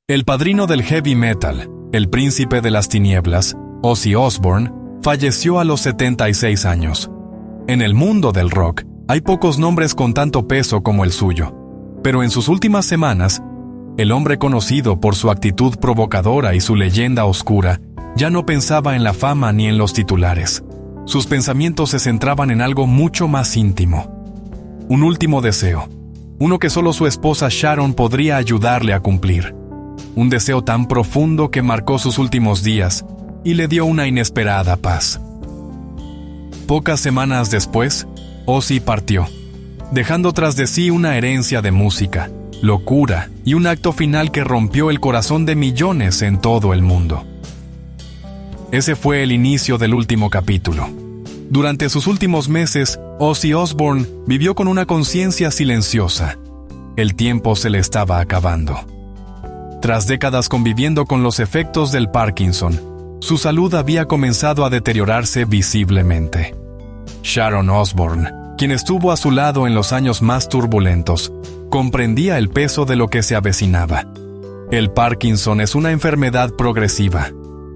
El padrino del heavy metal, el príncipe de las tinieblas, Ozzy Osbourne, falleció a los 76 años. En el mundo del rock, hay pocos nombres con tanto peso como el suyo, pero en sus últimas semanas, el hombre conocido por su actitud provocadora y su leyenda oscura ya no pensaba en la fama ni en los titulares. Sus pensamientos se centraban en algo mucho más íntimo. Un último deseo, uno que solo su esposa Sharon podría ayudarle a cumplir. Un deseo tan profundo que marcó sus últimos días y le dio una inesperada paz. Pocas semanas después, Ozzy partió, dejando tras de sí una herencia de música, locura y un acto final que rompió el corazón de millones en todo el mundo. Ese fue el inicio del último capítulo. Durante sus últimos meses, Ozzy Osbourne vivió con una conciencia silenciosa. El tiempo se le estaba acabando. Tras décadas conviviendo con los efectos del Parkinson, su salud había comenzado a deteriorarse visiblemente. Sharon Osbourne, quien estuvo a su lado en los años más turbulentos, comprendía el peso de lo que se avecinaba. El Parkinson es una enfermedad progresiva.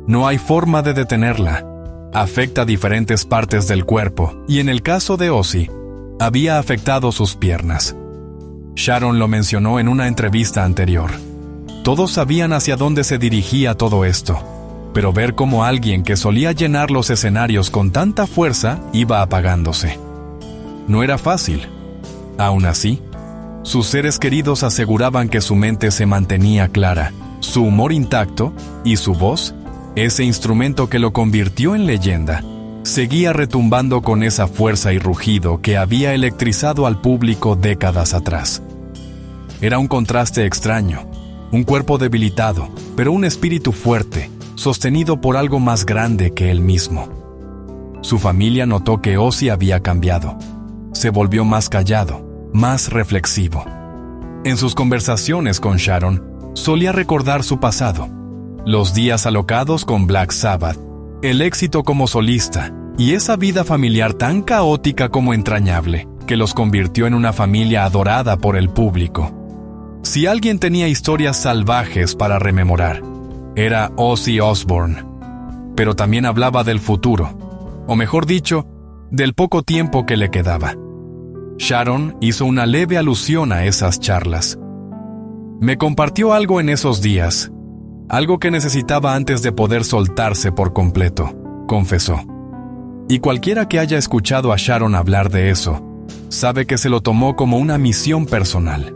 No hay forma de detenerla. Afecta diferentes partes del cuerpo y en el caso de Ozzy, había afectado sus piernas. Sharon lo mencionó en una entrevista anterior. Todos sabían hacia dónde se dirigía todo esto, pero ver cómo alguien que solía llenar los escenarios con tanta fuerza iba apagándose. No era fácil. Aún así, sus seres queridos aseguraban que su mente se mantenía clara, su humor intacto y su voz, ese instrumento que lo convirtió en leyenda, seguía retumbando con esa fuerza y rugido que había electrizado al público décadas atrás. Era un contraste extraño, un cuerpo debilitado, pero un espíritu fuerte, sostenido por algo más grande que él mismo. Su familia notó que Ozzy había cambiado. Se volvió más callado, más reflexivo. En sus conversaciones con Sharon, solía recordar su pasado, los días alocados con Black Sabbath, el éxito como solista y esa vida familiar tan caótica como entrañable, que los convirtió en una familia adorada por el público. Si alguien tenía historias salvajes para rememorar, era Ozzy Osbourne. Pero también hablaba del futuro, o mejor dicho, del poco tiempo que le quedaba. Sharon hizo una leve alusión a esas charlas. Me compartió algo en esos días, algo que necesitaba antes de poder soltarse por completo, confesó. Y cualquiera que haya escuchado a Sharon hablar de eso, sabe que se lo tomó como una misión personal.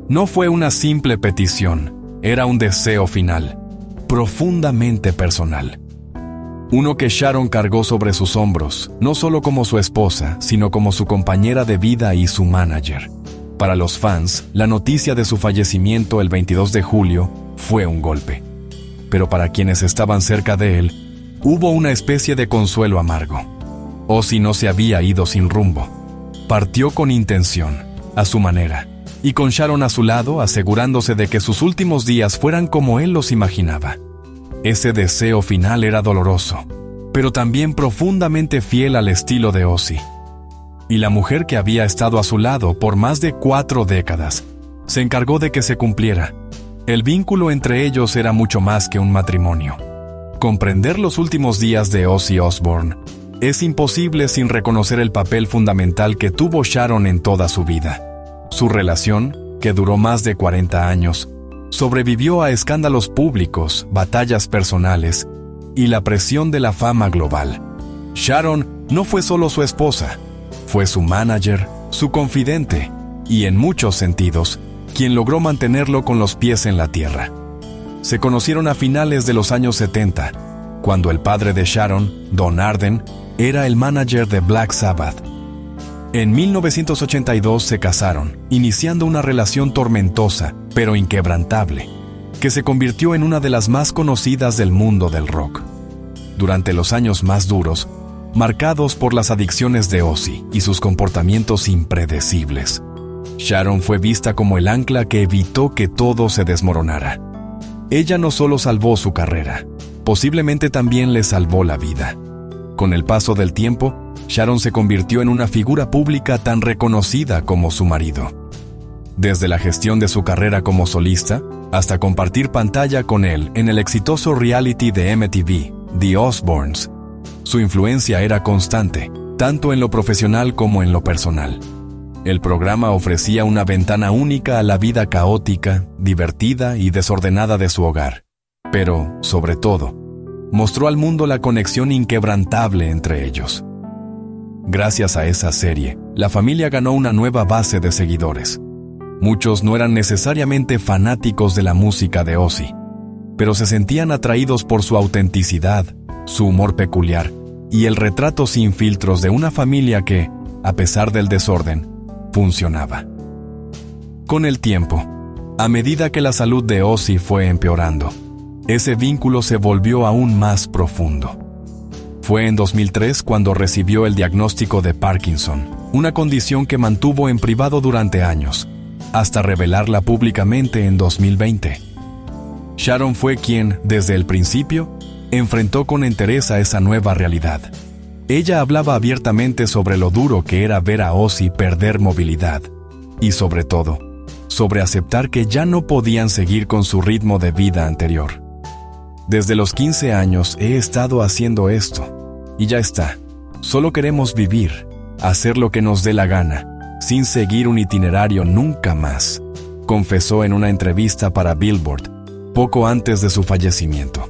No fue una simple petición, era un deseo final, profundamente personal. Uno que Sharon cargó sobre sus hombros, no solo como su esposa, sino como su compañera de vida y su manager. Para los fans, la noticia de su fallecimiento el 22 de julio fue un golpe. Pero para quienes estaban cerca de él, hubo una especie de consuelo amargo. Ozzy no se había ido sin rumbo. Partió con intención, a su manera, y con Sharon a su lado, asegurándose de que sus últimos días fueran como él los imaginaba. Ese deseo final era doloroso, pero también profundamente fiel al estilo de Ozzy. Y la mujer que había estado a su lado por más de 4 décadas, se encargó de que se cumpliera. El vínculo entre ellos era mucho más que un matrimonio. Comprender los últimos días de Ozzy Osbourne es imposible sin reconocer el papel fundamental que tuvo Sharon en toda su vida. Su relación, que duró más de 40 años, sobrevivió a escándalos públicos, batallas personales y la presión de la fama global. Sharon no fue solo su esposa, fue su manager, su confidente y, en muchos sentidos, quien logró mantenerlo con los pies en la tierra. Se conocieron a finales de los años 70, cuando el padre de Sharon, Don Arden, era el manager de Black Sabbath. En 1982 se casaron, iniciando una relación tormentosa, pero inquebrantable, que se convirtió en una de las más conocidas del mundo del rock. Durante los años más duros, marcados por las adicciones de Ozzy y sus comportamientos impredecibles, Sharon fue vista como el ancla que evitó que todo se desmoronara. Ella no solo salvó su carrera, posiblemente también le salvó la vida. Con el paso del tiempo, Sharon se convirtió en una figura pública tan reconocida como su marido. Desde la gestión de su carrera como solista, hasta compartir pantalla con él en el exitoso reality de MTV, The Osbournes. Su influencia era constante, tanto en lo profesional como en lo personal. El programa ofrecía una ventana única a la vida caótica, divertida y desordenada de su hogar. Pero, sobre todo, mostró al mundo la conexión inquebrantable entre ellos. Gracias a esa serie, la familia ganó una nueva base de seguidores. Muchos no eran necesariamente fanáticos de la música de Ozzy, pero se sentían atraídos por su autenticidad, su humor peculiar y el retrato sin filtros de una familia que, a pesar del desorden, funcionaba. Con el tiempo, a medida que la salud de Ozzy fue empeorando, ese vínculo se volvió aún más profundo. Fue en 2003 cuando recibió el diagnóstico de Parkinson, una condición que mantuvo en privado durante años, hasta revelarla públicamente en 2020. Sharon fue quien, desde el principio, enfrentó con entereza esa nueva realidad. Ella hablaba abiertamente sobre lo duro que era ver a Ozzy perder movilidad y, sobre todo, sobre aceptar que ya no podían seguir con su ritmo de vida anterior. Desde los 15 años he estado haciendo esto, y ya está. Solo queremos vivir, hacer lo que nos dé la gana, sin seguir un itinerario nunca más, confesó en una entrevista para Billboard, poco antes de su fallecimiento.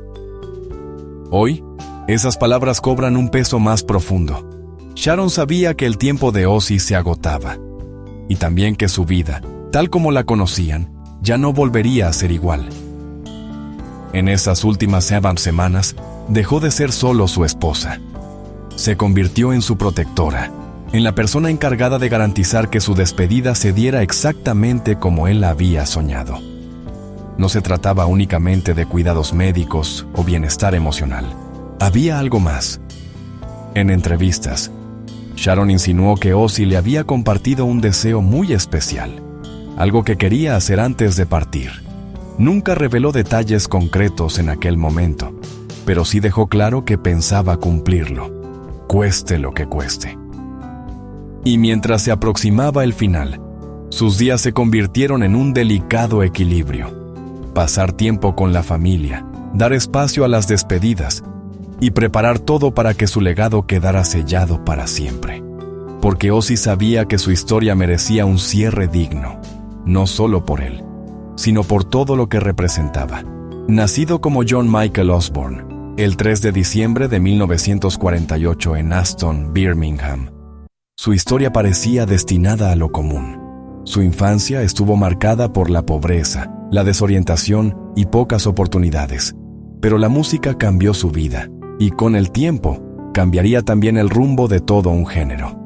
Hoy, esas palabras cobran un peso más profundo. Sharon sabía que el tiempo de Ozzy se agotaba, y también que su vida, tal como la conocían, ya no volvería a ser igual. En esas últimas 7 semanas, dejó de ser solo su esposa. Se convirtió en su protectora, en la persona encargada de garantizar que su despedida se diera exactamente como él la había soñado. No se trataba únicamente de cuidados médicos o bienestar emocional. Había algo más. En entrevistas, Sharon insinuó que Ozzy le había compartido un deseo muy especial, algo que quería hacer antes de partir. Nunca reveló detalles concretos en aquel momento, pero sí dejó claro que pensaba cumplirlo, cueste lo que cueste. Y mientras se aproximaba el final, sus días se convirtieron en un delicado equilibrio. Pasar tiempo con la familia, dar espacio a las despedidas y preparar todo para que su legado quedara sellado para siempre. Porque Ozzy sabía que su historia merecía un cierre digno, no solo por él, sino por todo lo que representaba. Nacido como John Michael Osbourne, el 3 de diciembre de 1948 en Aston, Birmingham, su historia parecía destinada a lo común. Su infancia estuvo marcada por la pobreza, la desorientación y pocas oportunidades. Pero la música cambió su vida, y con el tiempo, cambiaría también el rumbo de todo un género.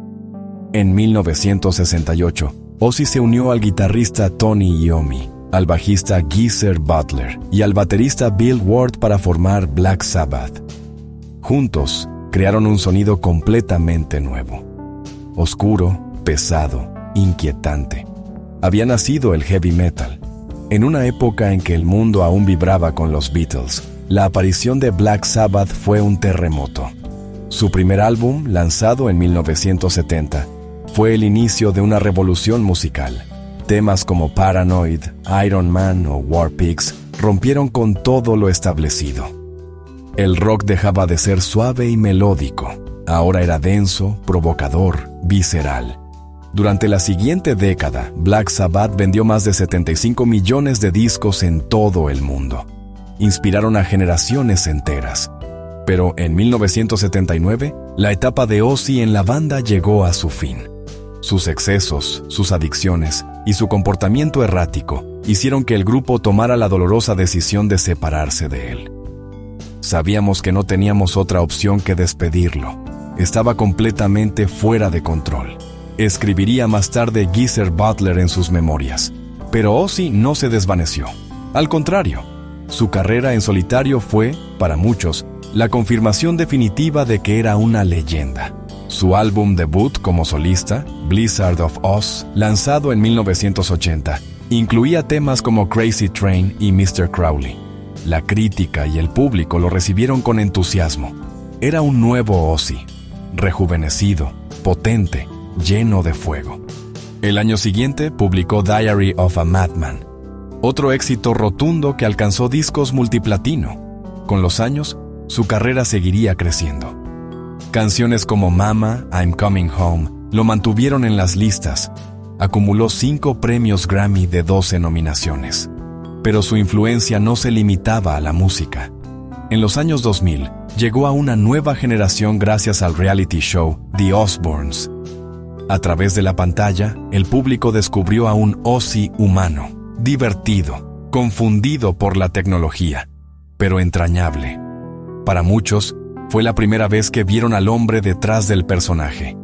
En 1968, Ozzy se unió al guitarrista Tony Iommi, al bajista Geezer Butler y al baterista Bill Ward para formar Black Sabbath. Juntos, crearon un sonido completamente nuevo. Oscuro, pesado, inquietante. Había nacido el heavy metal. En una época en que el mundo aún vibraba con los Beatles, la aparición de Black Sabbath fue un terremoto. Su primer álbum, lanzado en 1970, fue el inicio de una revolución musical. Temas como Paranoid, Iron Man o War Pigs rompieron con todo lo establecido. El rock dejaba de ser suave y melódico. Ahora era denso, provocador, visceral. Durante la siguiente década, Black Sabbath vendió más de 75 millones de discos en todo el mundo. Inspiraron a generaciones enteras. Pero en 1979, la etapa de Ozzy en la banda llegó a su fin. Sus excesos, sus adicciones y su comportamiento errático hicieron que el grupo tomara la dolorosa decisión de separarse de él. Sabíamos que no teníamos otra opción que despedirlo. Estaba completamente fuera de control. Escribiría más tarde Geezer Butler en sus memorias. Pero Ozzy no se desvaneció. Al contrario, su carrera en solitario fue, para muchos, la confirmación definitiva de que era una leyenda. Su álbum debut como solista, Blizzard of Ozz, lanzado en 1980, incluía temas como Crazy Train y Mr. Crowley. La crítica y el público lo recibieron con entusiasmo. Era un nuevo Ozzy, rejuvenecido, potente, lleno de fuego. El año siguiente publicó Diary of a Madman, Otro éxito rotundo que alcanzó discos multiplatino. Con los años, su carrera seguiría creciendo. Canciones como Mama, I'm Coming Home lo mantuvieron en las listas. Acumuló 5 premios Grammy de 12 nominaciones. Pero su influencia no se limitaba a la música. En los años 2000, llegó a una nueva generación gracias al reality show The Osbournes. A través de la pantalla, el público descubrió a un Ozzy humano, divertido, confundido por la tecnología, pero entrañable. Para muchos, fue la primera vez que vieron al hombre detrás del personaje.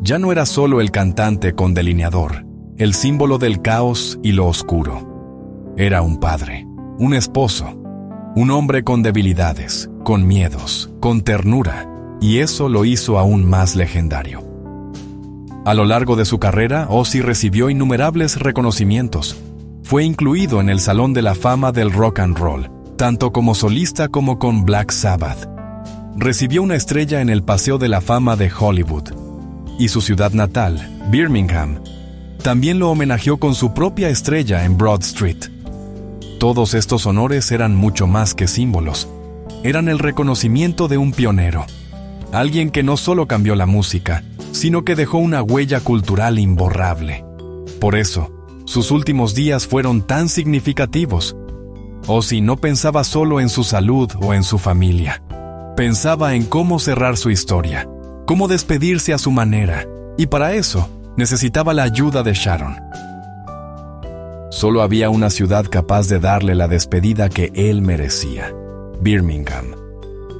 Ya no era solo el cantante con delineador, el símbolo del caos y lo oscuro. Era un padre, un esposo, un hombre con debilidades, con miedos, con ternura, y eso lo hizo aún más legendario. A lo largo de su carrera, Ozzy recibió innumerables reconocimientos. Fue incluido en el Salón de la Fama del Rock and Roll, tanto como solista como con Black Sabbath. Recibió una estrella en el Paseo de la Fama de Hollywood. Y su ciudad natal, Birmingham, también lo homenajeó con su propia estrella en Broad Street. Todos estos honores eran mucho más que símbolos. Eran el reconocimiento de un pionero. Alguien que no solo cambió la música, sino que dejó una huella cultural imborrable. Por eso, sus últimos días fueron tan significativos. Ozzy no pensaba solo en su salud o en su familia. Pensaba en cómo cerrar su historia, cómo despedirse a su manera, y para eso necesitaba la ayuda de Sharon. Solo había una ciudad capaz de darle la despedida que él merecía: Birmingham,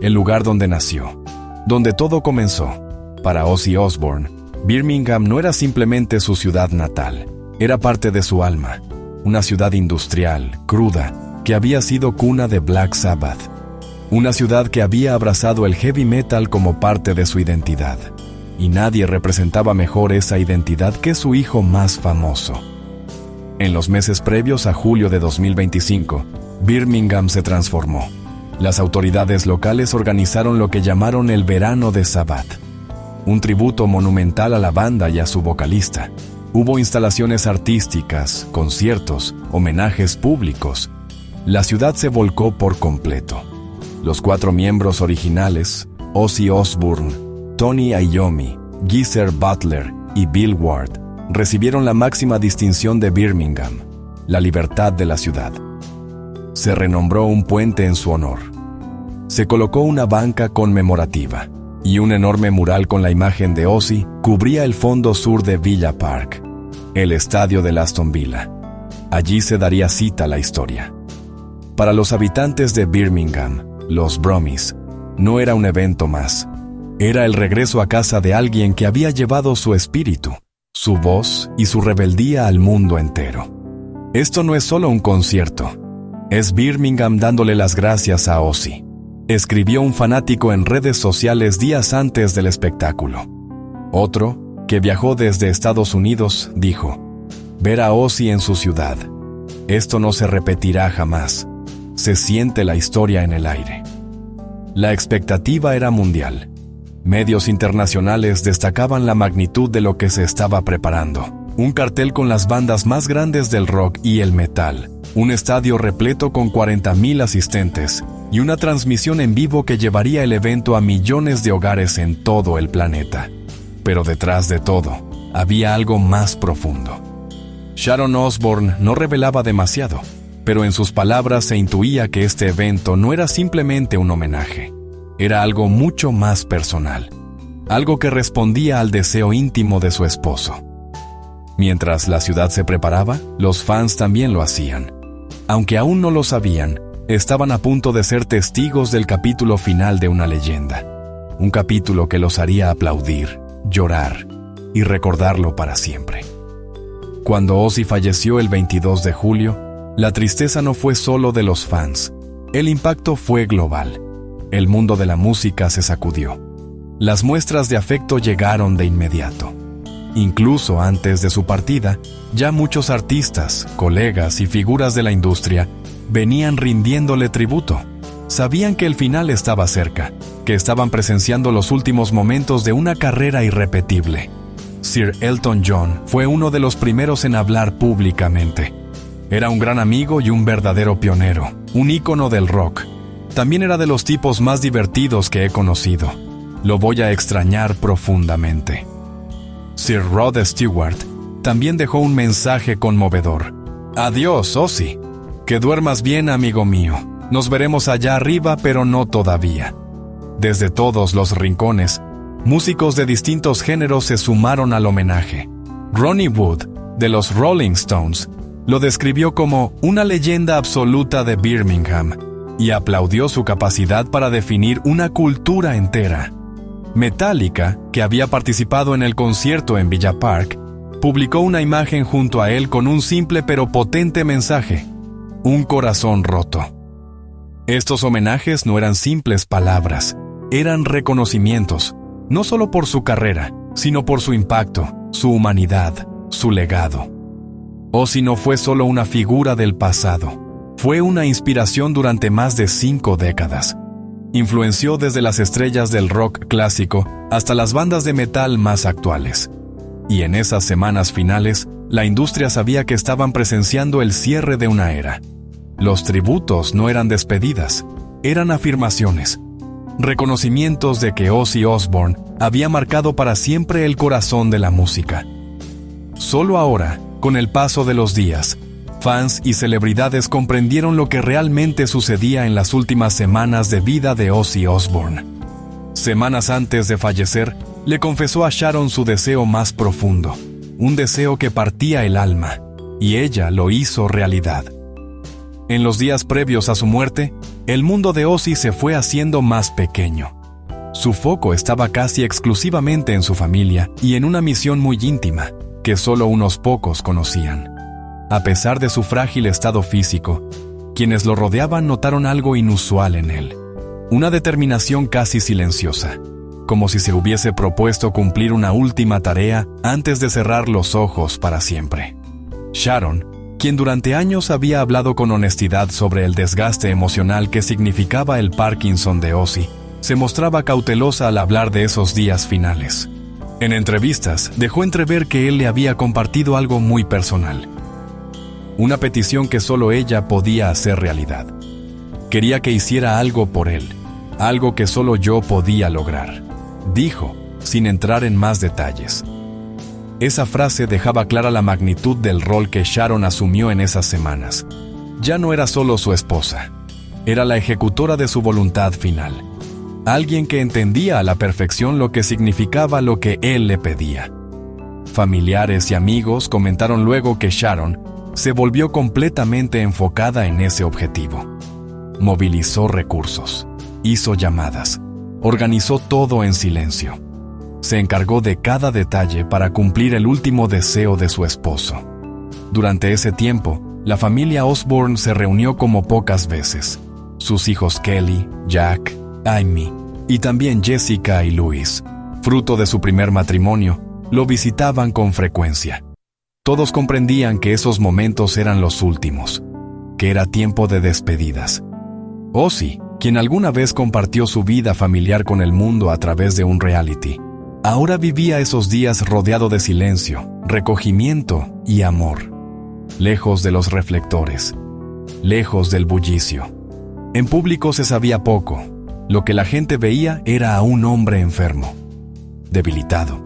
el lugar donde nació, donde todo comenzó. Para Ozzy Osbourne, Birmingham no era simplemente su ciudad natal, era parte de su alma, una ciudad industrial, cruda, que había sido cuna de Black Sabbath, una ciudad que había abrazado el heavy metal como parte de su identidad, y nadie representaba mejor esa identidad que su hijo más famoso. En los meses previos a julio de 2025, Birmingham se transformó. Las autoridades locales organizaron lo que llamaron el Verano de Sabbath, un tributo monumental a la banda y a su vocalista. Hubo instalaciones artísticas, conciertos, homenajes públicos. La ciudad se volcó por completo. Los 4 miembros originales, Ozzy Osbourne, Tony Iommi, Geezer Butler y Bill Ward, recibieron la máxima distinción de Birmingham, la libertad de la ciudad. Se renombró un puente en su honor. Se colocó una banca conmemorativa y un enorme mural con la imagen de Ozzy cubría el fondo sur de Villa Park, el estadio de Aston Villa. Allí se daría cita a la historia. Para los habitantes de Birmingham, los Brummies, no era un evento más. Era el regreso a casa de alguien que había llevado su espíritu, su voz y su rebeldía al mundo entero. Esto no es solo un concierto, es Birmingham dándole las gracias a Ozzy, escribió un fanático en redes sociales días antes del espectáculo. Otro, que viajó desde Estados Unidos, dijo: ver a Ozzy en su ciudad. Esto no se repetirá jamás. Se siente la historia en el aire. La expectativa era mundial. Medios internacionales destacaban la magnitud de lo que se estaba preparando. Un cartel con las bandas más grandes del rock y el metal, un estadio repleto con 40,000 asistentes y una transmisión en vivo que llevaría el evento a millones de hogares en todo el planeta. Pero detrás de todo, había algo más profundo. Sharon Osbourne no revelaba demasiado, pero en sus palabras se intuía que este evento no era simplemente un homenaje. Era algo mucho más personal, algo que respondía al deseo íntimo de su esposo. Mientras la ciudad se preparaba, los fans también lo hacían. Aunque aún no lo sabían, estaban a punto de ser testigos del capítulo final de una leyenda. Un capítulo que los haría aplaudir, llorar y recordarlo para siempre. Cuando Ozzy falleció el 22 de julio, la tristeza no fue solo de los fans. El impacto fue global. El mundo de la música se sacudió. Las muestras de afecto llegaron de inmediato. Incluso antes de su partida, ya muchos artistas, colegas y figuras de la industria venían rindiéndole tributo. Sabían que el final estaba cerca, que estaban presenciando los últimos momentos de una carrera irrepetible. Sir Elton John fue uno de los primeros en hablar públicamente. Era un gran amigo y un verdadero pionero, un ícono del rock. También era de los tipos más divertidos que he conocido. Lo voy a extrañar profundamente. Sir Rod Stewart también dejó un mensaje conmovedor. Adiós, Ozzy. Que duermas bien, amigo mío. Nos veremos allá arriba, pero no todavía. Desde todos los rincones, músicos de distintos géneros se sumaron al homenaje. Ronnie Wood, de los Rolling Stones, lo describió como una leyenda absoluta de Birmingham y aplaudió su capacidad para definir una cultura entera. Metallica, que había participado en el concierto en Villa Park, publicó una imagen junto a él con un simple pero potente mensaje: un corazón roto. Estos homenajes no eran simples palabras, eran reconocimientos, no solo por su carrera, sino por su impacto, su humanidad, su legado. Ozzy no fue solo una figura del pasado, fue una inspiración durante más de 5 décadas. Influenció desde las estrellas del rock clásico hasta las bandas de metal más actuales. Y en esas semanas finales, la industria sabía que estaban presenciando el cierre de una era. Los tributos no eran despedidas, eran afirmaciones, reconocimientos de que Ozzy Osbourne había marcado para siempre el corazón de la música. Solo ahora, con el paso de los días, fans y celebridades comprendieron lo que realmente sucedía en las últimas semanas de vida de Ozzy Osbourne. Semanas antes de fallecer, le confesó a Sharon su deseo más profundo, un deseo que partía el alma, y ella lo hizo realidad. En los días previos a su muerte, el mundo de Ozzy se fue haciendo más pequeño. Su foco estaba casi exclusivamente en su familia y en una misión muy íntima, que solo unos pocos conocían. A pesar de su frágil estado físico, quienes lo rodeaban notaron algo inusual en él, una determinación casi silenciosa, como si se hubiese propuesto cumplir una última tarea antes de cerrar los ojos para siempre. Sharon, quien durante años había hablado con honestidad sobre el desgaste emocional que significaba el Parkinson de Ozzy, se mostraba cautelosa al hablar de esos días finales. En entrevistas, dejó entrever que él le había compartido algo muy personal. Una petición que solo ella podía hacer realidad. Quería que hiciera algo por él, algo que solo yo podía lograr, dijo, sin entrar en más detalles. Esa frase dejaba clara la magnitud del rol que Sharon asumió en esas semanas. Ya no era solo su esposa, era la ejecutora de su voluntad final. Alguien que entendía a la perfección lo que significaba lo que él le pedía. Familiares y amigos comentaron luego que Sharon se volvió completamente enfocada en ese objetivo. Movilizó recursos, hizo llamadas, organizó todo en silencio. Se encargó de cada detalle para cumplir el último deseo de su esposo. Durante ese tiempo, la familia Osbourne se reunió como pocas veces. Sus hijos Kelly, Jack, Amy y también Jessica y Louis, fruto de su primer matrimonio, lo visitaban con frecuencia. Todos comprendían que esos momentos eran los últimos, que era tiempo de despedidas. Ozzy, quien alguna vez compartió su vida familiar con el mundo a través de un reality, ahora vivía esos días rodeado de silencio, recogimiento y amor, lejos de los reflectores, lejos del bullicio. En público se sabía poco. Lo que la gente veía era a un hombre enfermo, debilitado.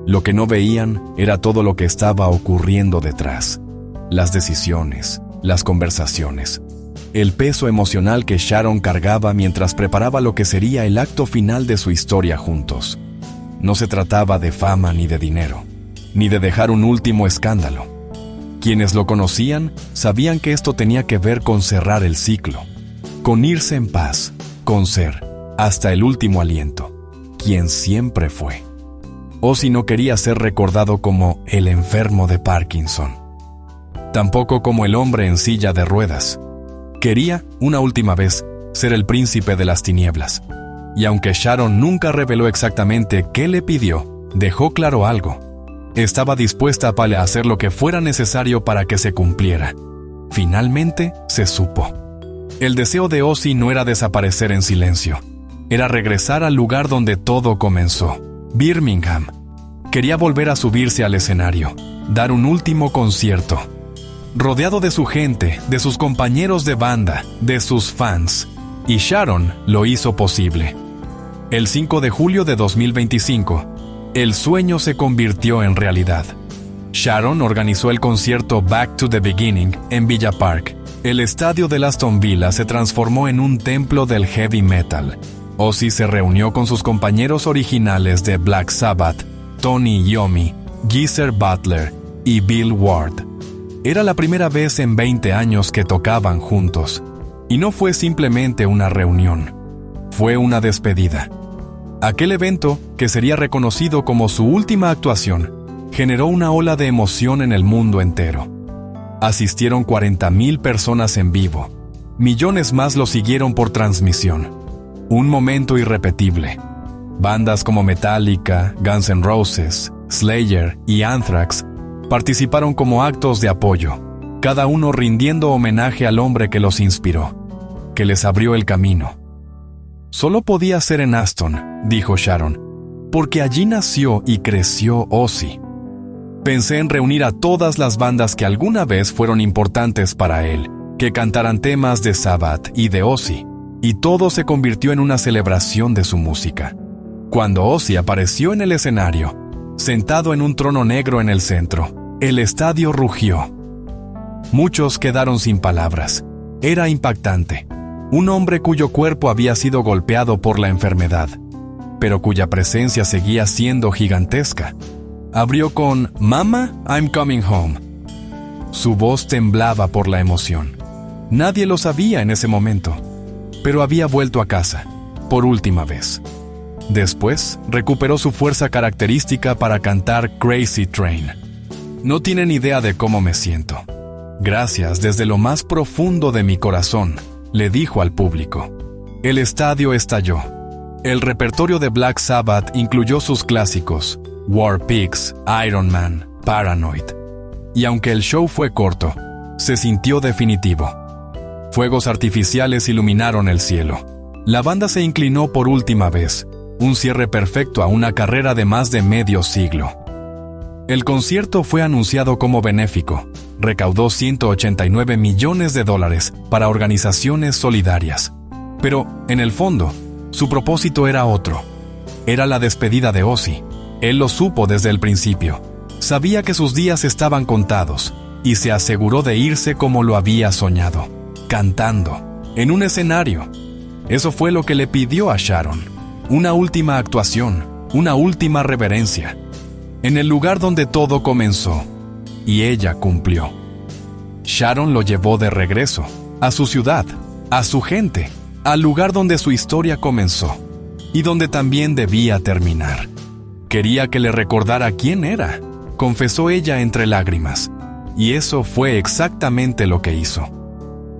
Lo que no veían era todo lo que estaba ocurriendo detrás. Las decisiones, las conversaciones, el peso emocional que Sharon cargaba mientras preparaba lo que sería el acto final de su historia juntos. No se trataba de fama ni de dinero, ni de dejar un último escándalo. Quienes lo conocían sabían que esto tenía que ver con cerrar el ciclo, con irse en paz, con ser, hasta el último aliento, quien siempre fue. Ozzy no quería ser recordado como el enfermo de Parkinson, tampoco como el hombre en silla de ruedas. Quería, una última vez, ser el príncipe de las tinieblas. Y aunque Sharon nunca reveló exactamente qué le pidió, dejó claro algo. Estaba dispuesta a hacer lo que fuera necesario para que se cumpliera. Finalmente, se supo. El deseo de Ozzy no era desaparecer en silencio. Era regresar al lugar donde todo comenzó, Birmingham. Quería volver a subirse al escenario, dar un último concierto. rodeado de su gente, de sus compañeros de banda, de sus fans. Y Sharon lo hizo posible. El 5 de julio de 2025, el sueño se convirtió en realidad. Sharon organizó el concierto Back to the Beginning en Villa Park. El estadio de Aston Villa se transformó en un templo del heavy metal. Ozzy se reunió con sus compañeros originales de Black Sabbath, Tony Iommi, Geezer Butler y Bill Ward. Era la primera vez en 20 años que tocaban juntos. Y no fue simplemente una reunión. Fue una despedida. Aquel evento, que sería reconocido como su última actuación, generó una ola de emoción en el mundo entero. Asistieron 40,000 personas en vivo. Millones más lo siguieron por transmisión. Un momento irrepetible. Bandas como Metallica, Guns N' Roses, Slayer y Anthrax participaron como actos de apoyo, cada uno rindiendo homenaje al hombre que los inspiró, que les abrió el camino. Solo podía ser en Aston, dijo Sharon, porque allí nació y creció Ozzy. Pensé en reunir a todas las bandas que alguna vez fueron importantes para él, que cantaran temas de Sabbath y de Ozzy, y todo se convirtió en una celebración de su música. Cuando Ozzy apareció en el escenario, sentado en un trono negro en el centro, el estadio rugió. Muchos quedaron sin palabras. Era impactante. Un hombre cuyo cuerpo había sido golpeado por la enfermedad, pero cuya presencia seguía siendo gigantesca. Abrió con "Mama, I'm coming home". Su voz temblaba por la emoción. Nadie lo sabía en ese momento, pero había vuelto a casa, por última vez. Después, recuperó su fuerza característica para cantar Crazy Train. No tienen idea de cómo me siento. Gracias desde lo más profundo de mi corazón, le dijo al público. El estadio estalló. El repertorio de Black Sabbath incluyó sus clásicos, War Pigs, Iron Man, Paranoid. Y aunque el show fue corto, se sintió definitivo. Fuegos artificiales iluminaron el cielo. La banda se inclinó por última vez, un cierre perfecto a una carrera de más de medio siglo. El concierto fue anunciado como benéfico. Recaudó $189 millones para organizaciones solidarias. Pero, en el fondo, su propósito era otro. Era la despedida de Ozzy. Él lo supo desde el principio. Sabía que sus días estaban contados y se aseguró de irse como lo había soñado, cantando, en un escenario. Eso fue lo que le pidió a Sharon. Una última actuación, una última reverencia. En el lugar donde todo comenzó, y ella cumplió. Sharon lo llevó de regreso, a su ciudad, a su gente, al lugar donde su historia comenzó, y donde también debía terminar. Quería que le recordara quién era, confesó ella entre lágrimas, y eso fue exactamente lo que hizo.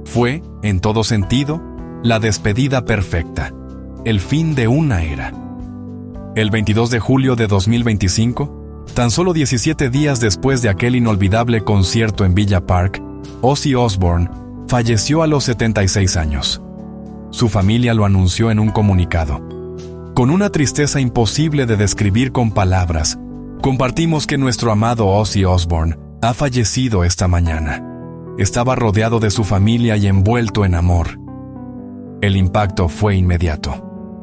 Fue, en todo sentido, la despedida perfecta, el fin de una era. El 22 de julio de 2025, tan solo 17 días después de aquel inolvidable concierto en Villa Park, Ozzy Osbourne falleció a los 76 años. Su familia lo anunció en un comunicado. Con una tristeza imposible de describir con palabras, compartimos que nuestro amado Ozzy Osbourne ha fallecido esta mañana. Estaba rodeado de su familia y envuelto en amor. El impacto fue inmediato.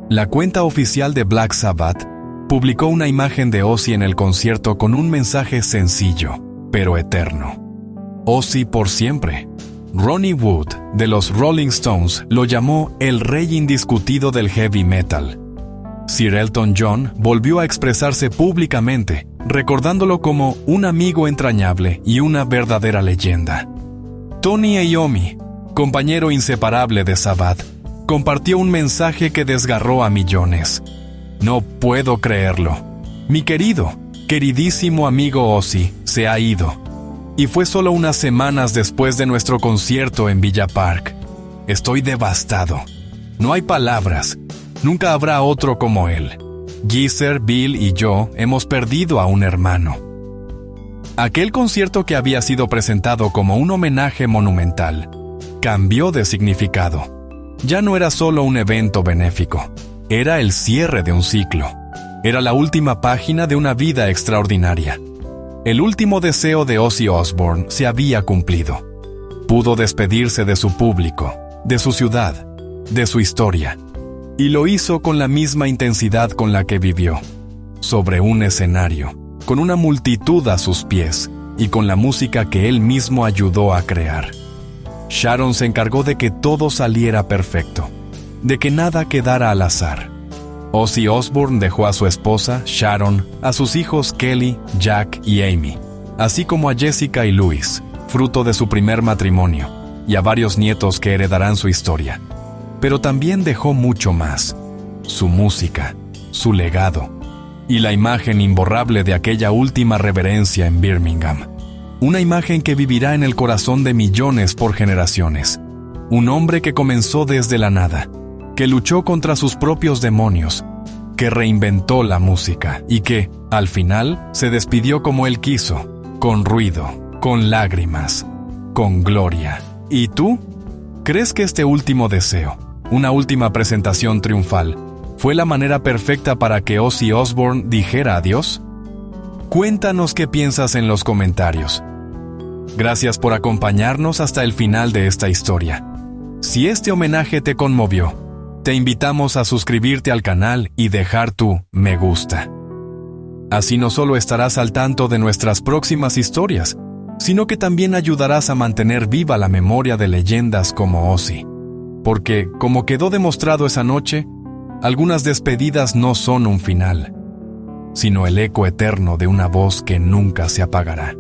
La cuenta oficial de Black Sabbath publicó una imagen de Ozzy en el concierto con un mensaje sencillo, pero eterno. Ozzy por siempre. Ronnie Wood, de los Rolling Stones, lo llamó el rey indiscutido del heavy metal. Sir Elton John volvió a expresarse públicamente, recordándolo como un amigo entrañable y una verdadera leyenda. Tony Iommi, compañero inseparable de Sabbath, compartió un mensaje que desgarró a millones. No puedo creerlo. Mi queridísimo amigo Ozzy se ha ido. Y fue solo unas semanas después de nuestro concierto en Villa Park. Estoy devastado. No hay palabras. Nunca habrá otro como él. Geezer, Bill y yo hemos perdido a un hermano. Aquel concierto que había sido presentado como un homenaje monumental cambió de significado. Ya no era solo un evento benéfico. Era el cierre de un ciclo. Era la última página de una vida extraordinaria. El último deseo de Ozzy Osbourne se había cumplido. Pudo despedirse de su público, de su ciudad, de su historia, y lo hizo con la misma intensidad con la que vivió, sobre un escenario, con una multitud a sus pies y con la música que él mismo ayudó a crear. Sharon se encargó de que todo saliera perfecto, de que nada quedara al azar. Ozzy Osbourne dejó a su esposa, Sharon, a sus hijos Kelly, Jack y Amy, así como a Jessica y Louis, fruto de su primer matrimonio, y a varios nietos que heredarán su historia. Pero también dejó mucho más: su música, su legado, y la imagen imborrable de aquella última reverencia en Birmingham. Una imagen que vivirá en el corazón de millones por generaciones. Un hombre que comenzó desde la nada, que luchó contra sus propios demonios, que reinventó la música y que, al final, se despidió como él quiso, con ruido, con lágrimas, con gloria. ¿Y tú? ¿Crees que este último deseo, una última presentación triunfal, fue la manera perfecta para que Ozzy Osbourne dijera adiós? Cuéntanos qué piensas en los comentarios. Gracias por acompañarnos hasta el final de esta historia. Si este homenaje te conmovió, te invitamos a suscribirte al canal y dejar tu me gusta. Así no solo estarás al tanto de nuestras próximas historias, sino que también ayudarás a mantener viva la memoria de leyendas como Ozzy. Porque, como quedó demostrado esa noche, algunas despedidas no son un final, sino el eco eterno de una voz que nunca se apagará.